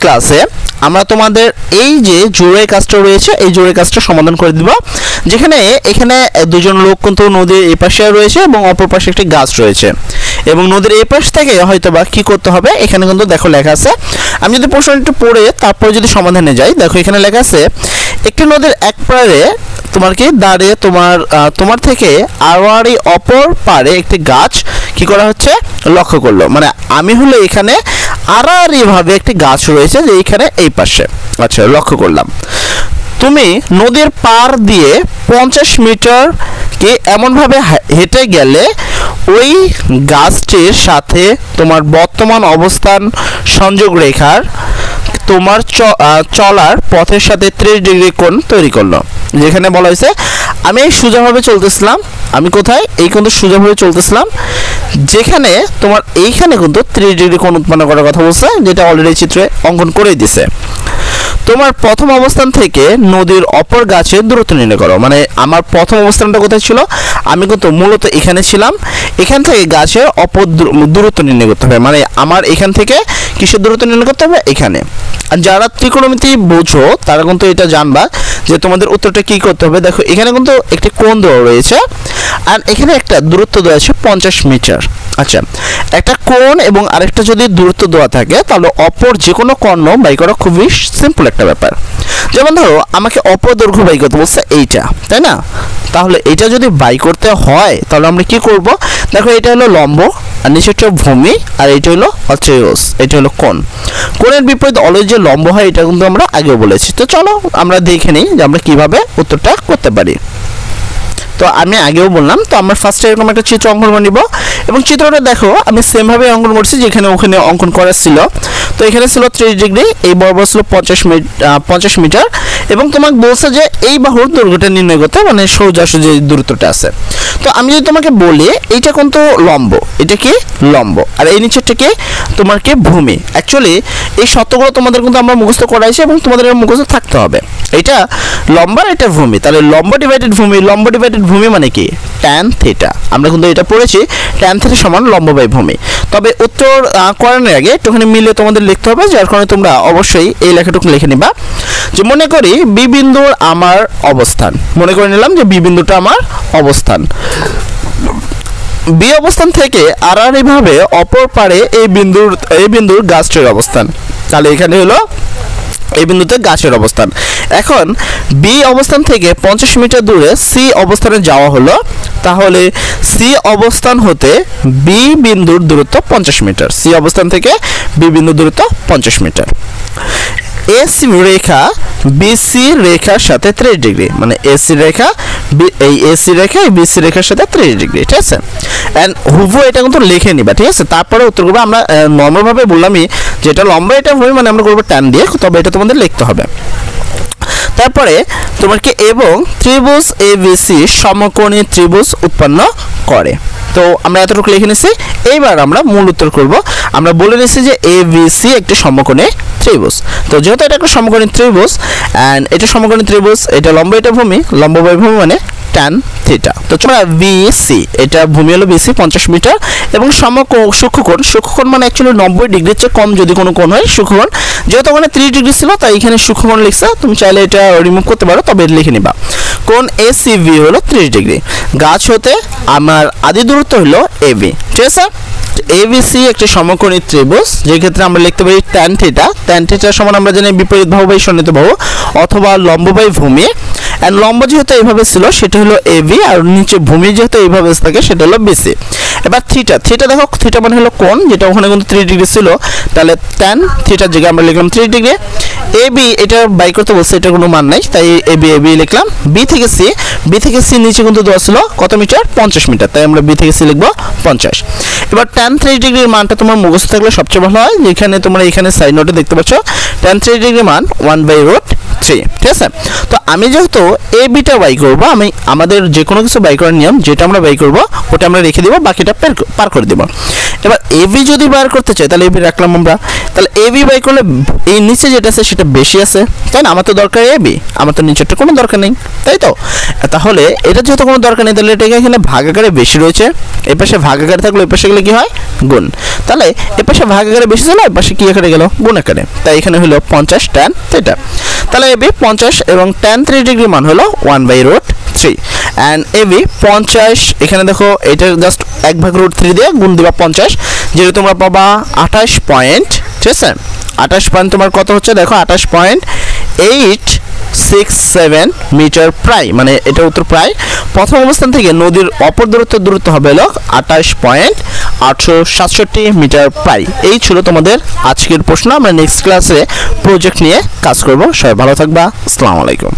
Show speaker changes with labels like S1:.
S1: ক্লাসে আমরা তোমাদের এই যে জোড়াই কাজটা রয়েছে এই জোড়াই কাজটা সমাধান করে দিব, যেখানে এখানে দুজন লোক কিন্তু নদীর এই পাশে রয়েছে এবং অপর পাশে একটি গাছ রয়েছে এবং নদীর এই পাশ থেকে হয়তোবা কি করতে হবে এখানে কিন্তু দেখো লেখা আছে। আমি যদি প্রশ্নটা একটু পড়ে তারপর যদি সমাধানে যাই, দেখো এখানে লেখা আছে একটি নদীর এক পাড়ে তোমার কি দাঁড়িয়ে তোমার থেকে আড়াআড়ি অপর পাড়ে একটি গাছ কি করা হচ্ছে লক্ষ্য করলো। মানে আমি হলো এখানে আড়াআড়ি ভাবে একটি গাছ রয়েছে যে এইখানে এই পাশে, আচ্ছা লক্ষ্য করলাম। তুমি নদীর পার দিয়ে 50 মিটার কে এমনভাবে হেঁটে গেলে ওই গাছটির সাথে তোমার বর্তমান অবস্থান সংযোগ রেখার তোমার চলার পথের সাথে 30 ডিগ্রি কোণ তৈরি করলো। যেখানে বলা হয়েছে আমি সোজাভাবে চলতেছিলাম, আমি কোথায় এই কিন্তু সোজাভাবে চলতেছিলাম, যেখানে তোমার এইখানে কিন্তু 30 ডিগ্রি কোণ উৎপন্ন করার কথা বলছে, যেটা অলরেডি চিত্রে অঙ্কন করেই দিছে। তোমার প্রথম অবস্থান থেকে নদীর অপর গাছের দূরত্ব নির্ণয় করো। মানে আমার প্রথম অবস্থানটা কোথায় ছিল, আমি কিন্তু মূলত এখানে ছিলাম, এখান থেকে গাছের অপর দূরত্ব নির্ণয় করতে হবে। মানে আমার এখান থেকে কিসের দূরত্ব নির্ণয় করতে হবে এখানে। আর যারা ত্রিকোণমিতি বোঝো তারা কিন্তু এটা জানবা যে তোমাদের উত্তরটা কি করতে হবে। দেখো এখানে কিন্তু একটি কোণ দেওয়া রয়েছে আর এখানে একটা দূরত্ব দেওয়া আছে 50 মিটার। আচ্ছা, একটা কোণ এবং আরেকটা যদি দূরত্ব দেওয়া থাকে তাহলে অপর যে কোনো কর্ণ বাই করা খুবই সিম্পল একটা ব্যাপার। যেমন ধরো আমাকে অপর দৈর্ঘ্য বাই করতে বলছে এইটা, তাই না? তাহলে এটা যদি বাই করতে হয় তাহলে আমরা কি করব, দেখো এটা হলো লম্ব আর নিচেরটা ভূমি আর এটা হলো অত্রিয়স, এটা হলো কোণ। কোণের বিপরীতে অলওয়েজ যে লম্ব হয় এটা কিন্তু আমরা আগেও বলেছি। তো চলো আমরা দেখে নিই যে আমরা কিভাবে উত্তরটা করতে পারি। তো আমি আগেও বললাম, তো আমরা ফার্স্টে এরকম একটা চিত্র অঙ্কন করে নিব এবং চিত্রটা দেখো আমি সেমভাবে অঙ্কন করছি যেখানে ওখানে অঙ্কন করা ছিল। তো এখানে ছিল 30 ডিগ্রি, এই বরাবর ছিল 50 মিটার এবং তোমাকে বলছে যে এই বাহুর দৈর্ঘ্যটা নির্ণয় করতে, মানে সোজাসুজি দূরত্বটা আছে। তো আমি যদি তোমাকে বলি এইটা কিন্তু লম্ব, এটা কি লম্ব, আর এই নিচেরটা কি তোমার কি ভূমি। অ্যাকচুয়ালি এই সত্যগুলো তোমাদের কিন্তু আমরা মুখস্থ করাইছি এবং তোমাদের মুখস্থ থাকতে হবে। এটা লম্ব আর এটা ভূমি, তাহলে লম্ব ডিভাইডেড ভূমি, লম্ব ডিভাইডেড ভূমি মানে কি tan থিটা। আমরা কিন্তু এটা পড়েছি tan থিটা সমান লম্ব বাই ভূমি। তবে উত্তর করানোর আগে একটুখানি মিলে তোমাদের লিখতে হবে, যার কারণে তোমরা অবশ্যই এই লেখাটুকু লিখে নিবা। যে মনে করি বি বিন্দুর আমার অবস্থান, মনে করে নিলাম যে বি বিন্দুটা আমার অবস্থান, বি অবস্থান থেকে আড়াআড়ি ভাবে অপর পারে এই বিন্দুর গাছটির অবস্থান। তাহলে এখানে হলো এই বিন্দুতে গাছের অবস্থান। এখন বি অবস্থান থেকে 50 মিটার দূরে সি অবস্থানে যাওয়া হলো, তাহলে সি অবস্থান হতে বি বিন্দুর দূরত্ব 50 মিটার, সি অবস্থান থেকে বি বিন্দুর দূরত্ব 50 মিটার। এসি রেখা বিসি রেখার সাথে 30 ডিগ্রি, মানে এসি রেখা এই এসি রেখা এই বিসি রেখার সাথে 30 ডিগ্রি, ঠিক আছে। এন্ড হুবহু এটা কিন্তু লিখে নিবা, ঠিক আছে। তারপরে উত্তর করবে, আমরা নরমাল ভাবে বললামই যেটা লম্বা এটা ভূমি, মানে আমরা করবো tan দিয়ে, তবে এটা তোমাদের লিখতে হবে। তারপরে তোমার কি এবং ত্রিভুজ এবিসি সমকোণী ত্রিভুজ উৎপন্ন করে। তো আমরা এতটুকু লিখে নিছি। এইবার আমরা মূল উত্তর করব। আমরা বলে নিছি যে এবিসি একটি সমকোণী ত্রিভুজ। তো যেহেতু এটা একটা সমকোণী ত্রিভুজ এন্ড এটা সমকোণী ত্রিভুজ, এটা লম্ব এটা ভূমি, লম্ব বাই ভূমি মানে tan থিটা। তো তোমরা বিসি, এটা ভূমি হলো বিসি 50 মিটার এবং সূক্ষ্মকোণ মানে অ্যাকচুয়ালি 90 ডিগ্রির চেয়ে কম যদি কোনো কোণ হয় সূক্ষ্মকোণ, যেহেতু ওখানে 30 ডিগ্রি ছিল তাই এখানে সূক্ষ্মকোণ লিখছে, তুমি চাইলে এটা রিমুভ করতে পারো, তবে লিখে নিবা। কোণ এসিবি হলো 30 ডিগ্রি, গাছ হতে আমার আদি দূরত্ব হলো এবি, ঠিক আছে। এবিসি একটি সমকোণী ত্রিভুজ, যে ক্ষেত্রে আমরা লিখতে পারি tan থিটা। tan থিটা সমান আমরা জানি বিপরীত বাহু বাই সন্নিহিত বাহু অথবা লম্ব বাই ভূমি। এন্ড লম্ব যেহেতু এইভাবে ছিল সেটা হলো এবি, আর নিচে ভূমি যেহেতু এইভাবে থাকে সেটা হলো বিসি। এবার থিটা, থিটা দেখো থিটা মানে হলো কোণ, যেটা ওখানে কিন্তু 30 ডিগ্রি ছিল, তাহলে tan থিটার জায়গায় আমরা লিখলাম 30 ডিগ্রি। এবি এটা বাই করতে বলছে, এটা কোনো মান নাই, তাই এবি লিখলাম। বি থেকে সি নিচে কিন্তু দেওয়া ছিল কত মিটার, 50 মিটার, তাই আমরা বি থেকে সি লিখবো 50। এবার tan 30 ডিগ্রির মানটা তোমার মুখস্থ থাকলে সবচেয়ে ভালো হয়। যেখানে তোমরা এখানে সাইড নোটে দেখতে পাচ্ছ tan 30 ডিগ্রির মান 1/√3 3, ঠিক আছে। তো আমি যেহেতু এ বিটা বাই করবো, আমি আমাদের যে কোনো কিছু বাই করার নিয়ম, যেটা আমরা বাই করবো ওটা আমরা রেখে দিব, বাকিটা পার করে দিব। এবার এবি যদি বার করতে চাই তাহলে এবি রাখলাম আমরা, তাহলে এবি বাই করলে এই নিচে যেটা আছে সেটা বেশি আছে, তাই না? আমার তো দরকার এবি, আমার তো নিচেরটা কোনো দরকার নেই, তাই তো? তাহলে এটা যেহেতু কোনো দরকার নেই, তাহলে এটাকে এখানে ভাগাকারে বেশি রয়েছে, এই পাশে ভাগাকারে থাকলে ওই পাশে গেলে কি হয়? গুণ। তাহলে এ পাশে ভাগাকারে বেশি ছিল, এই পাশে কি আকারে গেল? গুণ আকারে। তাই এখানে হলো 50 tan থিটা। তাহলে এবি 50 এবং tan 3 ডিগ্রি মান হলো 1/√3 অ্যান্ড এবি 50, এখানে দেখো এটা জাস্ট 1/√3 দিয়ে গুণ দিবা 50, যেটা তোমরা পাবা 28 পয়েন্ট, ঠিক আছে? 28 পয়েন্ট তোমার কত হচ্ছে দেখো, 28.867 মিটার প্রায়, মানে এটা উত্তর প্রায়। প্রথম অবস্থান থেকে নদীর অপর দূরত্ব হবে হলো 28.867 মিটার প্রায়। এই ছিল তোমাদের আজকের প্রশ্ন। আমরা নেক্সট ক্লাসে প্রজেক্ট নিয়ে কাজ করব। সবাই ভালো থাকবা। আসসালামু আলাইকুম।